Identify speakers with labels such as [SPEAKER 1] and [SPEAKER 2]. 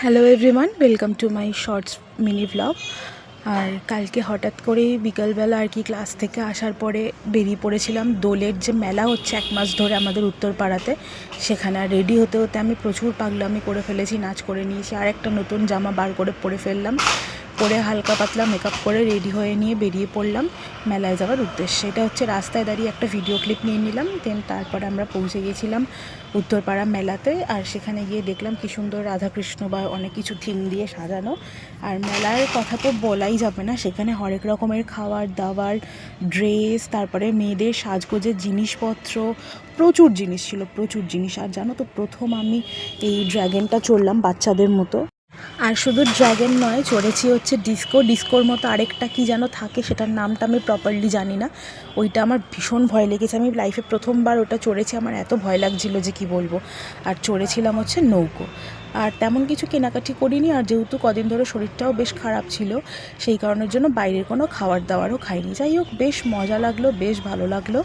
[SPEAKER 1] Hello everyone, welcome to my shorts mini blog. আর কালকে হঠাৎ করেই বিকালবেলা আর কি ক্লাস থেকে আসার পরে বেরিয়ে পড়েছিলাম। দোলের যে মেলা হচ্ছে 1 মাস ধরে আমাদের উত্তরপাড়াতে, সেখানে আর রেডি হতে হতে আমি প্রচুর পাগলামি করে ফেলেছি, নাচ করে নিয়েছি। আর একটা নতুন জামা বার করে পরে ফেললাম, পরে হালকা পাতলা মেকআপ করে রেডি হয়ে নিয়ে বেরিয়ে পড়লাম মেলায় যাওয়ার উদ্দেশ্যে। এটা হচ্ছে রাস্তায় দাঁড়িয়ে একটা ভিডিও ক্লিপ নিয়ে নিলাম। দেন তারপরে আমরা পৌঁছে গিয়েছিলাম উত্তরপাড়া মেলাতে। আর সেখানে গিয়ে দেখলাম কি সুন্দর রাধাকৃষ্ণ বা অনেক কিছু থিম দিয়ে সাজানো। আর মেলার কথা তো বলাই যাবে না, সেখানে হরেক রকমের খাবার দাবার, ড্রেস, তারপরে মেয়েদের সাজগোজের জিনিসপত্র, প্রচুর জিনিস ছিল, প্রচুর জিনিস। আর জানো তো, প্রথম আমি এই ড্র্যাগনটা চড়লাম বাচ্চাদের মতো। আর শুধু ড্র্যাগন নয়, চড়েছি হচ্ছে ডিস্কোর মতো আরেকটা কি যেন থাকে, সেটার নামটা আমি প্রপারলি জানি না। ওইটা আমার ভীষণ ভয় লেগেছে, আমি লাইফে প্রথমবার ওটা চড়েছি, আমার এত ভয় লাগছিল যে কি বলবো। আর চড়েছিলাম হচ্ছে নৌকো। আর তেমন কিছু কেনাকাটি করিনি। আর যেহেতু কদিন ধরে শরীরটাও বেশ খারাপ ছিল, সেই কারণের জন্য বাইরের কোনো খাবার দাবারও খাইনি। যাই হোক, বেশ মজা লাগলো, বেশ ভালো লাগলো।